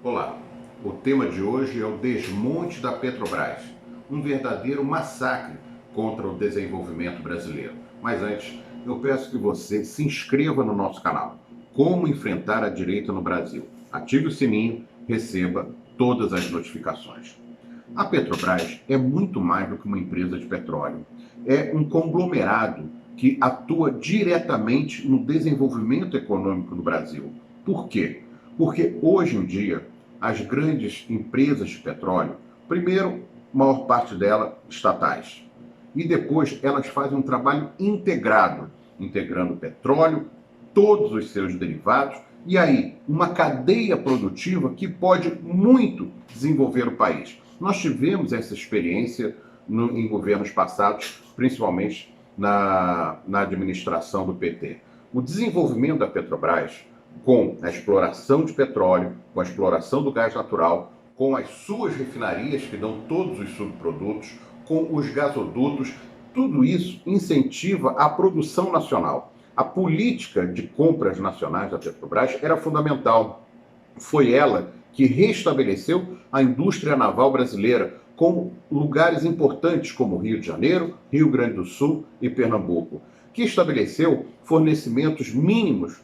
Olá, o tema de hoje é o desmonte da Petrobras, um verdadeiro massacre contra o desenvolvimento brasileiro. Mas antes, eu peço que você se inscreva no nosso canal. Como enfrentar a direita no Brasil? Ative o sininho, receba todas as notificações. A Petrobras é muito mais do que uma empresa de petróleo. É um conglomerado que atua diretamente no desenvolvimento econômico do Brasil. Por quê? Porque hoje em dia, as grandes empresas de petróleo, primeiro, a maior parte delas estatais, e depois elas fazem um trabalho integrado, integrando petróleo, todos os seus derivados, e aí uma cadeia produtiva que pode muito desenvolver o país. Nós tivemos essa experiência em governos passados, principalmente na administração do PT. O desenvolvimento da Petrobras, com a exploração de petróleo, com a exploração do gás natural, com as suas refinarias que dão todos os subprodutos, com os gasodutos, tudo isso incentiva a produção nacional. A política de compras nacionais da Petrobras era fundamental. Foi ela que restabeleceu a indústria naval brasileira com lugares importantes como Rio de Janeiro, Rio Grande do Sul e Pernambuco, que estabeleceu fornecimentos mínimos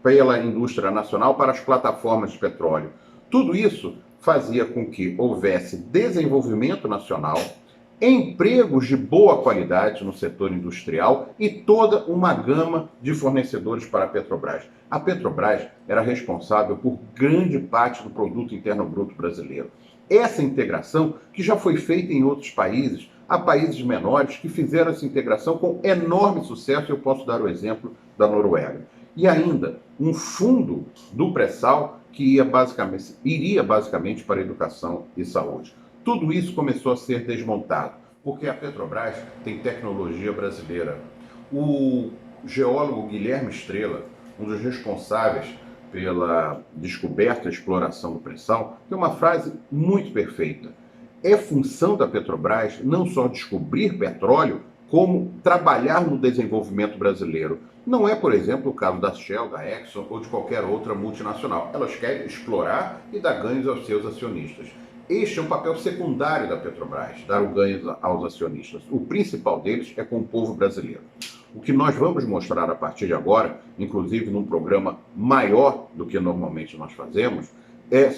pela indústria nacional para as plataformas de petróleo. Tudo isso fazia com que houvesse desenvolvimento nacional, empregos de boa qualidade no setor industrial e toda uma gama de fornecedores para a Petrobras. A Petrobras era responsável por grande parte do produto interno bruto brasileiro. Essa integração, que já foi feita em outros países, há países menores que fizeram essa integração com enorme sucesso, eu posso dar o exemplo da Noruega. E ainda um fundo do pré-sal que iria basicamente para educação e saúde. Tudo isso começou a ser desmontado, porque a Petrobras tem tecnologia brasileira. O geólogo Guilherme Estrela, um dos responsáveis pela descoberta e exploração do pré-sal, tem uma frase muito perfeita. É função da Petrobras não só descobrir petróleo, como trabalhar no desenvolvimento brasileiro. Não é, por exemplo, o caso da Shell, da Exxon ou de qualquer outra multinacional. Elas querem explorar e dar ganhos aos seus acionistas. Este é um papel secundário da Petrobras, dar o ganho aos acionistas. O principal deles é com o povo brasileiro. O que nós vamos mostrar a partir de agora, inclusive num programa maior do que normalmente nós fazemos,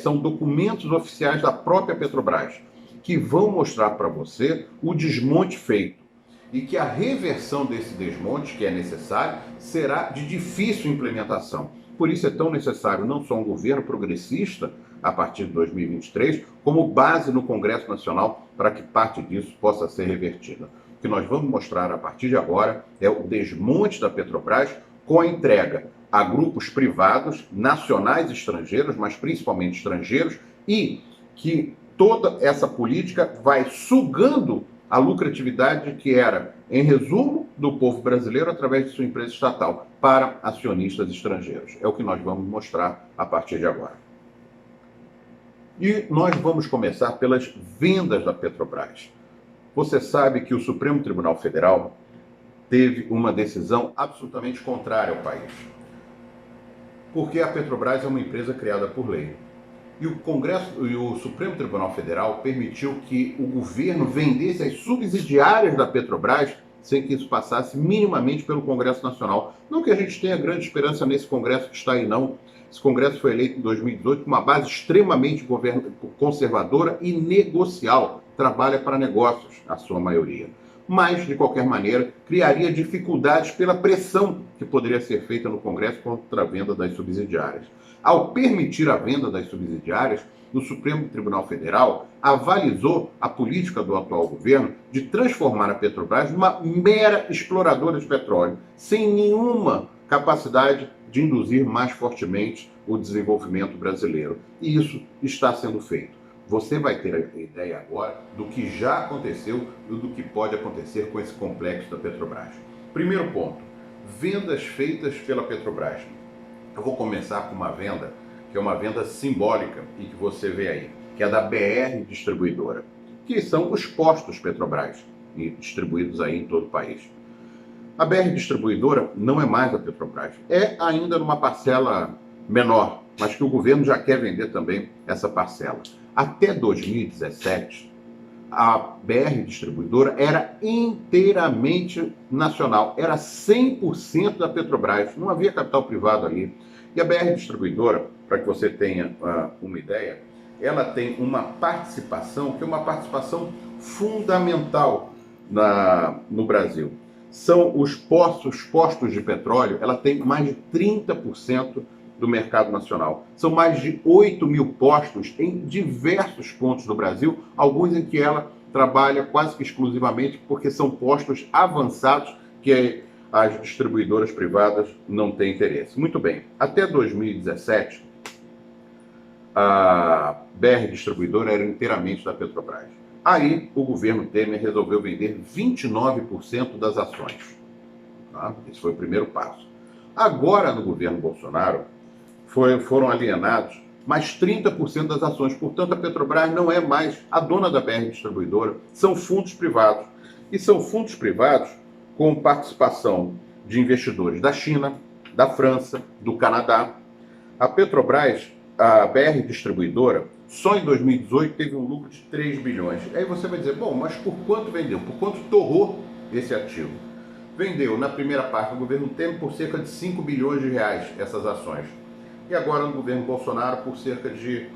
são documentos oficiais da própria Petrobras, que vão mostrar para você o desmonte feito e que a reversão desse desmonte, que é necessário, será de difícil implementação. Por isso é tão necessário não só um governo progressista a partir de 2023, como base no Congresso Nacional para que parte disso possa ser revertida. O que nós vamos mostrar a partir de agora é o desmonte da Petrobras com a entrega a grupos privados, nacionais e estrangeiros, mas principalmente estrangeiros, e que toda essa política vai sugando a lucratividade que era, em resumo, do povo brasileiro através de sua empresa estatal para acionistas estrangeiros. É o que nós vamos mostrar a partir de agora. E nós vamos começar pelas vendas da Petrobras. Você sabe que o Supremo Tribunal Federal teve uma decisão absolutamente contrária ao país. Porque a Petrobras é uma empresa criada por lei. E o Congresso e o Supremo Tribunal Federal permitiu que o governo vendesse as subsidiárias da Petrobras sem que isso passasse minimamente pelo Congresso Nacional. Não que a gente tenha grande esperança nesse Congresso que está aí, não. Esse Congresso foi eleito em 2018 com uma base extremamente conservadora e negocial. Trabalha para negócios, a sua maioria. Mas, de qualquer maneira, criaria dificuldades pela pressão que poderia ser feita no Congresso contra a venda das subsidiárias. Ao permitir a venda das subsidiárias, o Supremo Tribunal Federal avalizou a política do atual governo de transformar a Petrobras numa mera exploradora de petróleo, sem nenhuma capacidade de induzir mais fortemente o desenvolvimento brasileiro. E isso está sendo feito. Você vai ter a ideia agora do que já aconteceu e do que pode acontecer com esse complexo da Petrobras. Primeiro ponto, vendas feitas pela Petrobras. Eu vou começar com uma venda, que é uma venda simbólica e que você vê aí, que é da BR Distribuidora, que são os postos Petrobras, distribuídos aí em todo o país. A BR Distribuidora não é mais a Petrobras, é ainda numa parcela menor, mas que o governo já quer vender também essa parcela. Até 2017, a BR Distribuidora era inteiramente nacional, era 100% da Petrobras, não havia capital privado ali. E a BR Distribuidora, para que você tenha uma ideia, ela tem uma participação que é uma participação fundamental no Brasil. São os postos de petróleo, ela tem mais de 30% do mercado nacional. São mais de 8 mil postos em diversos pontos do Brasil, alguns em que ela trabalha quase que exclusivamente porque são postos avançados que as distribuidoras privadas não têm interesse. Muito bem, até 2017, a BR Distribuidora era inteiramente da Petrobras. Aí o governo Temer resolveu vender 29% das ações. Tá? Esse foi o primeiro passo. Agora, no governo Bolsonaro, foram alienados mais 30% das ações. Portanto, a Petrobras não é mais a dona da BR Distribuidora, são fundos privados. E são fundos privados com participação de investidores da China, da França, do Canadá. A Petrobras, a BR Distribuidora, só em 2018 teve um lucro de 3 bilhões. Aí você vai dizer, bom, mas por quanto vendeu? Por quanto torrou esse ativo? Vendeu, na primeira parte do governo Temer, por cerca de 5 bilhões de reais essas ações. E agora no governo Bolsonaro por cerca de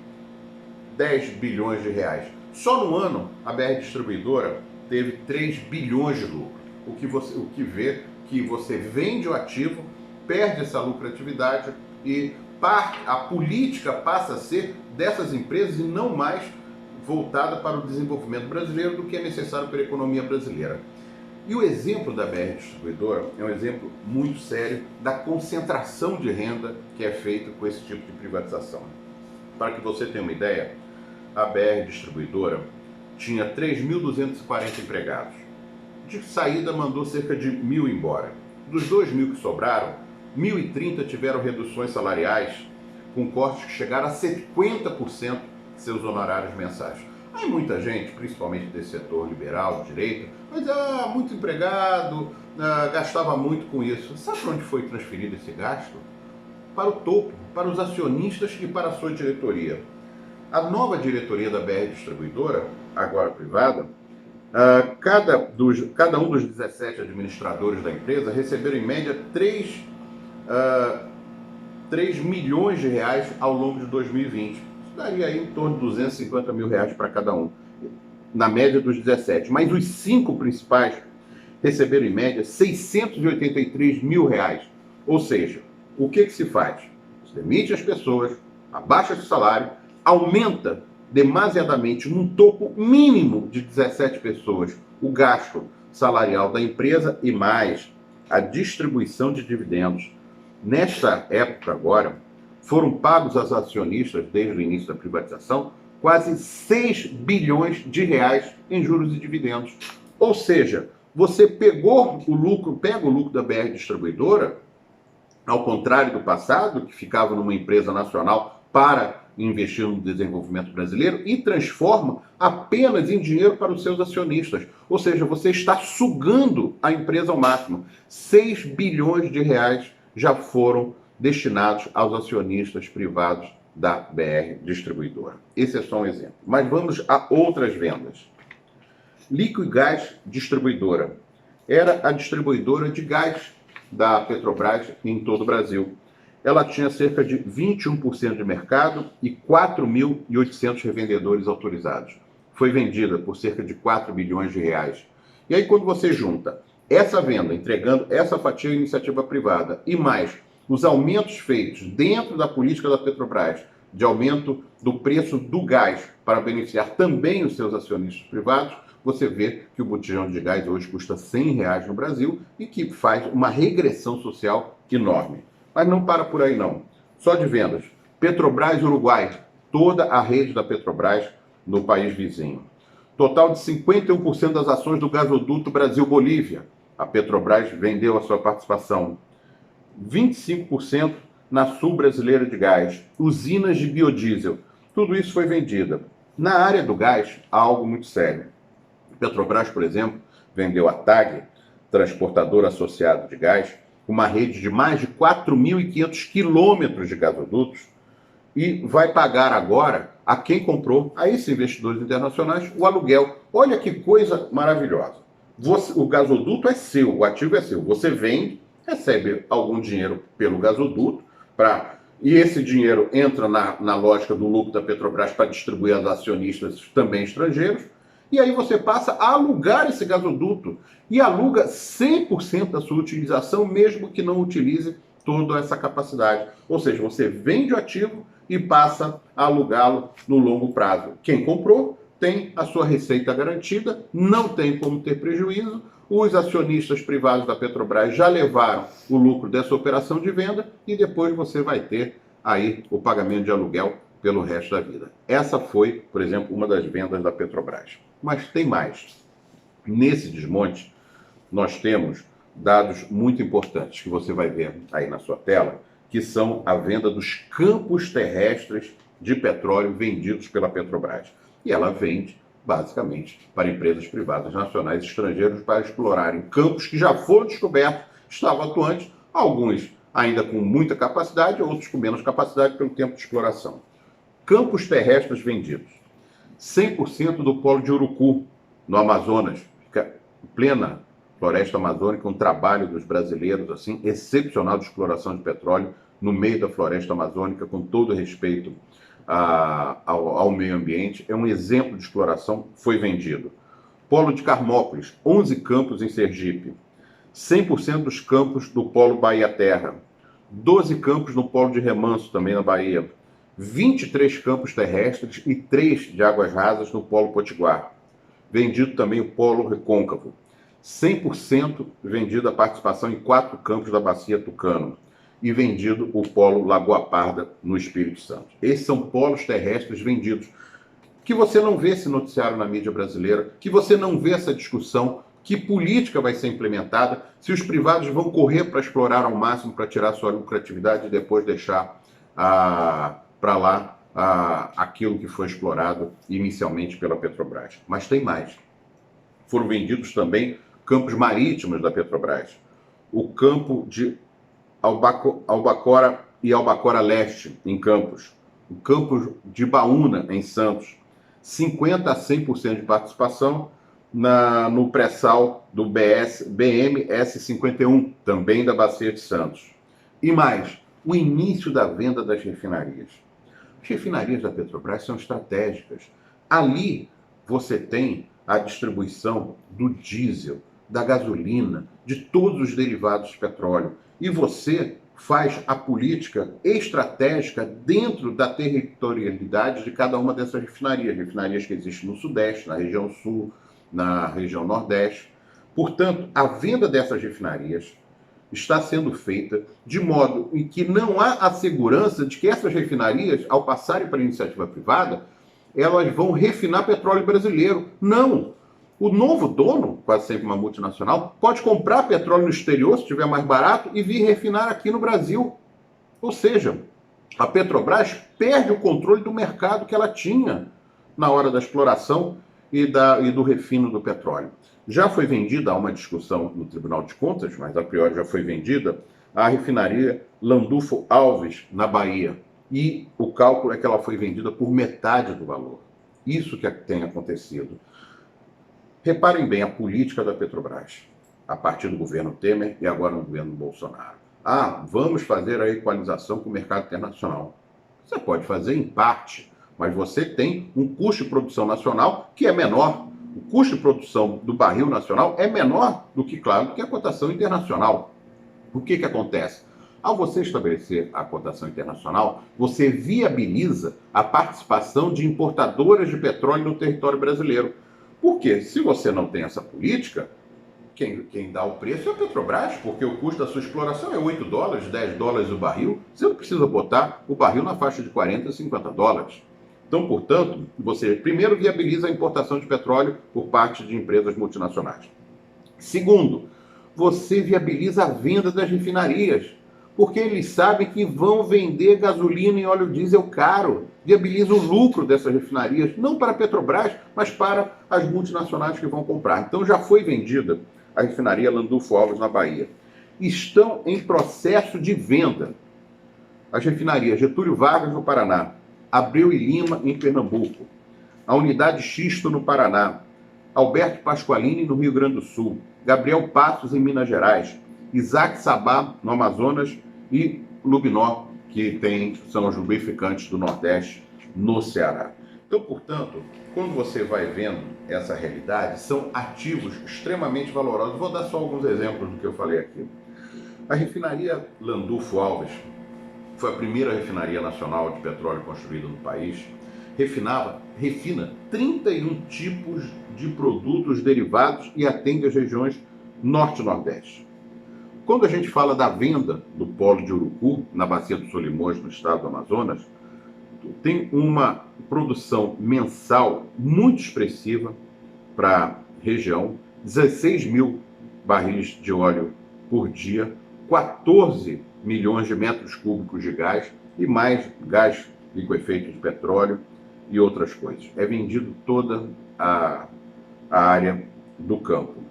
10 bilhões de reais. Só no ano a BR Distribuidora teve 3 bilhões de lucro. O que vê que você vende o ativo, perde essa lucratividade e a política passa a ser dessas empresas e não mais voltada para o desenvolvimento brasileiro do que é necessário para a economia brasileira. E o exemplo da BR Distribuidora é um exemplo muito sério da concentração de renda que é feita com esse tipo de privatização. Para que você tenha uma ideia, a BR Distribuidora tinha 3.240 empregados. De saída mandou cerca de 1.000 embora. Dos 2.000 que sobraram, 1.030 tiveram reduções salariais com cortes que chegaram a 50% de seus honorários mensais. Aí muita gente, principalmente desse setor liberal, de direita, mas muito empregado, gastava muito com isso. Sabe para onde foi transferido esse gasto? Para o topo, para os acionistas e para a sua diretoria. A nova diretoria da BR Distribuidora, agora privada, cada um dos 17 administradores da empresa receberam em média 3 milhões de reais ao longo de 2020. Isso daria aí em torno de 250 mil reais para cada um, na média dos 17. Mas os 5 principais receberam em média 683 mil reais. Ou seja, o que se faz? Se demite as pessoas, abaixa o salário, aumenta demasiadamente num topo mínimo de 17 pessoas o gasto salarial da empresa e mais a distribuição de dividendos. Nesta época agora, foram pagos aos acionistas, desde o início da privatização, quase 6 bilhões de reais em juros e dividendos. Ou seja, você pega o lucro da BR Distribuidora, ao contrário do passado, que ficava numa empresa nacional para investir no desenvolvimento brasileiro, e transforma apenas em dinheiro para os seus acionistas. Ou seja, você está sugando a empresa ao máximo. 6 bilhões de reais já foram destinados aos acionistas privados da BR Distribuidora. Esse é só um exemplo. Mas vamos a outras vendas. Liquigás Distribuidora era a distribuidora de gás da Petrobras em todo o Brasil. Ela tinha cerca de 21% de mercado e 4.800 revendedores autorizados. Foi vendida por cerca de 4 bilhões de reais. E aí quando você junta essa venda, entregando essa fatia à iniciativa privada, e mais os aumentos feitos dentro da política da Petrobras, de aumento do preço do gás para beneficiar também os seus acionistas privados, você vê que o botijão de gás hoje custa R$100 no Brasil e que faz uma regressão social enorme. Mas não para por aí não. Só de vendas. Petrobras Uruguai, toda a rede da Petrobras no país vizinho. Total de 51% das ações do gasoduto Brasil-Bolívia. A Petrobras vendeu a sua participação. 25% na Sul Brasileira de Gás. Usinas de biodiesel. Tudo isso foi vendida. Na área do gás, há algo muito sério. Petrobras, por exemplo, vendeu a TAG, transportador associado de gás, uma rede de mais de 4.500 quilômetros de gasodutos, e vai pagar agora a quem comprou, a esses investidores internacionais, o aluguel. Olha que coisa maravilhosa. O gasoduto é seu, o ativo é seu. Você vende, recebe algum dinheiro pelo gasoduto, e esse dinheiro entra na lógica do lucro da Petrobras para distribuir aos acionistas também estrangeiros, e aí você passa a alugar esse gasoduto e aluga 100% da sua utilização, mesmo que não utilize toda essa capacidade. Ou seja, você vende o ativo e passa a alugá-lo no longo prazo. Quem comprou tem a sua receita garantida, não tem como ter prejuízo. Os acionistas privados da Petrobras já levaram o lucro dessa operação de venda e depois você vai ter aí o pagamento de aluguel pelo resto da vida. Essa foi, por exemplo, uma das vendas da Petrobras. Mas tem mais. Nesse desmonte, nós temos dados muito importantes que você vai ver aí na sua tela, que são a venda dos campos terrestres de petróleo vendidos pela Petrobras. E ela vende, basicamente, para empresas privadas nacionais e estrangeiras para explorarem campos que já foram descobertos, estavam atuantes, alguns ainda com muita capacidade, outros com menos capacidade pelo tempo de exploração. Campos terrestres vendidos. 100% do polo de Urucu, no Amazonas, fica em plena floresta amazônica, um trabalho dos brasileiros assim excepcional de exploração de petróleo no meio da floresta amazônica, com todo respeito ao meio ambiente. É um exemplo de exploração, foi vendido. Polo de Carmópolis, 11 campos em Sergipe, 100% dos campos do polo Bahia Terra, 12 campos no polo de Remanso, também na Bahia, 23 campos terrestres e 3 de águas rasas no polo Potiguar. Vendido também o polo Recôncavo. 100% vendido a participação em 4 campos da Bacia Tucano. E vendido o polo Lagoa Parda, no Espírito Santo. Esses são polos terrestres vendidos, que você não vê esse noticiário na mídia brasileira, que você não vê essa discussão, que política vai ser implementada, se os privados vão correr para explorar ao máximo, para tirar sua lucratividade e depois deixar para lá aquilo que foi explorado inicialmente pela Petrobras. Mas tem mais. Foram vendidos também campos marítimos da Petrobras. O campo de Albacora e Albacora Leste, em Campos. O campo de Baúna, em Santos. 50% a 100% de participação no pré-sal do BMS-51, também da Bacia de Santos. E mais, o início da venda das refinarias. As refinarias da Petrobras são estratégicas. Ali você tem a distribuição do diesel, da gasolina, de todos os derivados de petróleo. E você faz a política estratégica dentro da territorialidade de cada uma dessas refinarias. Refinarias que existem no Sudeste, na região Sul, na região Nordeste. Portanto, a venda dessas refinarias está sendo feita de modo em que não há a segurança de que essas refinarias, ao passarem para a iniciativa privada, elas vão refinar petróleo brasileiro. Não! O novo dono, quase sempre uma multinacional, pode comprar petróleo no exterior, se estiver mais barato, e vir refinar aqui no Brasil. Ou seja, a Petrobras perde o controle do mercado que ela tinha na hora da exploração e do refino do petróleo. Já foi vendida, há uma discussão no Tribunal de Contas, mas a priori já foi vendida, a refinaria Landulfo Alves, na Bahia. E o cálculo é que ela foi vendida por metade do valor. Isso que tem acontecido. Reparem bem a política da Petrobras, a partir do governo Temer e agora no governo Bolsonaro. Vamos fazer a equalização com o mercado internacional. Você pode fazer em parte, mas você tem um custo de produção nacional que é menor. O custo de produção do barril nacional é menor do que, claro, do que a cotação internacional. O que acontece? Ao você estabelecer a cotação internacional, você viabiliza a participação de importadoras de petróleo no território brasileiro. Porque se você não tem essa política, quem dá o preço é a Petrobras, porque o custo da sua exploração é 8 dólares, 10 dólares o barril. Você não precisa botar o barril na faixa de 40, 50 dólares. Então, portanto, você primeiro viabiliza a importação de petróleo por parte de empresas multinacionais. Segundo, você viabiliza a venda das refinarias, porque eles sabem que vão vender gasolina e óleo diesel caro. Viabiliza o lucro dessas refinarias, não para a Petrobras, mas para as multinacionais que vão comprar. Então já foi vendida a refinaria Landulfo Alves na Bahia. Estão em processo de venda as refinarias Getúlio Vargas, no Paraná, Abreu e Lima, em Pernambuco, a Unidade Xisto, no Paraná, Alberto Pasqualini, no Rio Grande do Sul, Gabriel Passos, em Minas Gerais, Isaac Sabá, no Amazonas, e Lubinó, que são os lubrificantes do Nordeste, no Ceará. Então, portanto, quando você vai vendo essa realidade, são ativos extremamente valorosos. Vou dar só alguns exemplos do que eu falei aqui. A refinaria Landulfo Alves foi a primeira refinaria nacional de petróleo construída no país. Refina 31 tipos de produtos derivados e atende às regiões Norte e Nordeste. Quando a gente fala da venda do polo de Urucu, na bacia do Solimões, no estado do Amazonas, tem uma produção mensal muito expressiva para a região, 16 mil barris de óleo por dia, 14 milhões de metros cúbicos de gás e mais gás liquefeito de petróleo e outras coisas. É vendido toda a área do campo.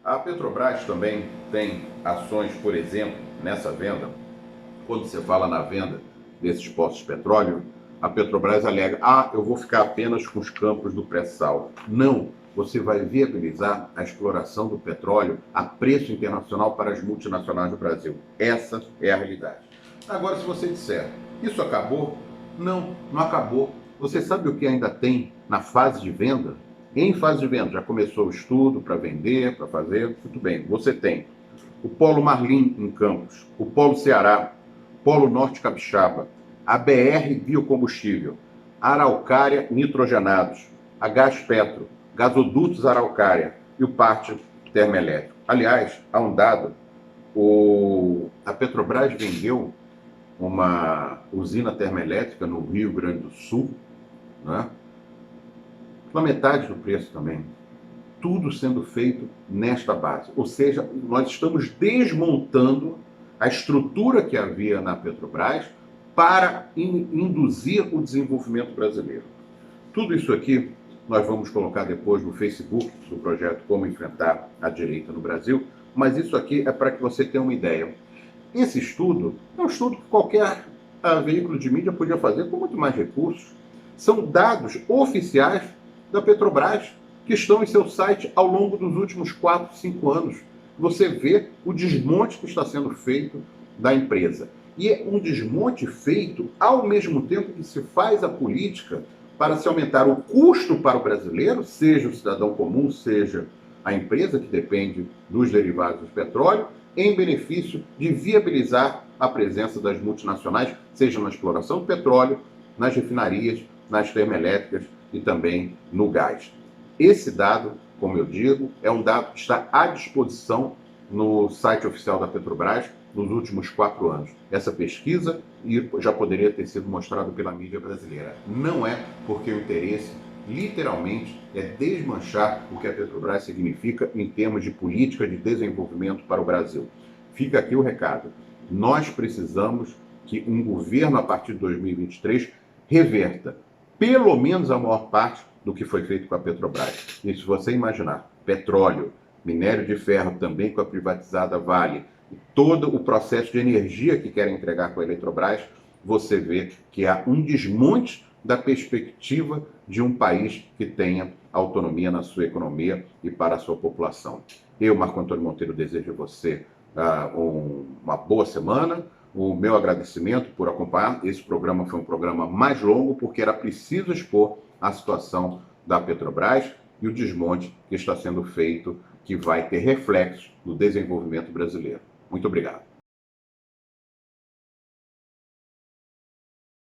A Petrobras também tem ações, por exemplo, nessa venda. Quando você fala na venda desses postos de petróleo, a Petrobras alega, eu vou ficar apenas com os campos do pré-sal. Não, você vai viabilizar a exploração do petróleo a preço internacional para as multinacionais do Brasil. Essa é a realidade. Agora, se você disser, isso acabou? Não, não acabou. Você sabe o que ainda tem na fase de venda? Em fase de venda, já começou o estudo para vender, para fazer, muito bem. Você tem o Polo Marlim em Campos, o Polo Ceará, Polo Norte Capixaba, a BR Biocombustível, Araucária Nitrogenados, a Gás Petro, Gasodutos Araucária e o Pátio Termoelétrico. Aliás, há um dado, a Petrobras vendeu uma usina termoelétrica no Rio Grande do Sul, né? Pela metade do preço também. Tudo sendo feito nesta base. Ou seja, nós estamos desmontando a estrutura que havia na Petrobras para induzir o desenvolvimento brasileiro. Tudo isso aqui nós vamos colocar depois no Facebook do projeto Como Enfrentar a Direita no Brasil, mas isso aqui é para que você tenha uma ideia. Esse estudo é um estudo que qualquer veículo de mídia podia fazer com muito mais recursos. São dados oficiais da Petrobras que estão em seu site ao longo dos últimos 4, 5 anos. Você vê o desmonte que está sendo feito da empresa. E é um desmonte feito ao mesmo tempo que se faz a política para se aumentar o custo para o brasileiro, seja o cidadão comum, seja a empresa que depende dos derivados do petróleo, em benefício de viabilizar a presença das multinacionais, seja na exploração do petróleo, nas refinarias, nas termoelétricas e também no gás. Esse dado, como eu digo, é um dado que está à disposição no site oficial da Petrobras nos últimos 4 anos. Essa pesquisa já poderia ter sido mostrada pela mídia brasileira. Não é porque o interesse, literalmente, é desmanchar o que a Petrobras significa em termos de política de desenvolvimento para o Brasil. Fica aqui o recado. Nós precisamos que um governo, a partir de 2023, reverta pelo menos a maior parte do que foi feito com a Petrobras. E se você imaginar petróleo, minério de ferro também com a privatizada Vale, e todo o processo de energia que querem entregar com a Eletrobras, você vê que há um desmonte da perspectiva de um país que tenha autonomia na sua economia e para a sua população. Eu, Marco Antônio Monteiro, desejo a você uma boa semana. O meu agradecimento por acompanhar. Esse programa foi um programa mais longo porque era preciso expor a situação da Petrobras e o desmonte que está sendo feito, que vai ter reflexo no desenvolvimento brasileiro. Muito obrigado.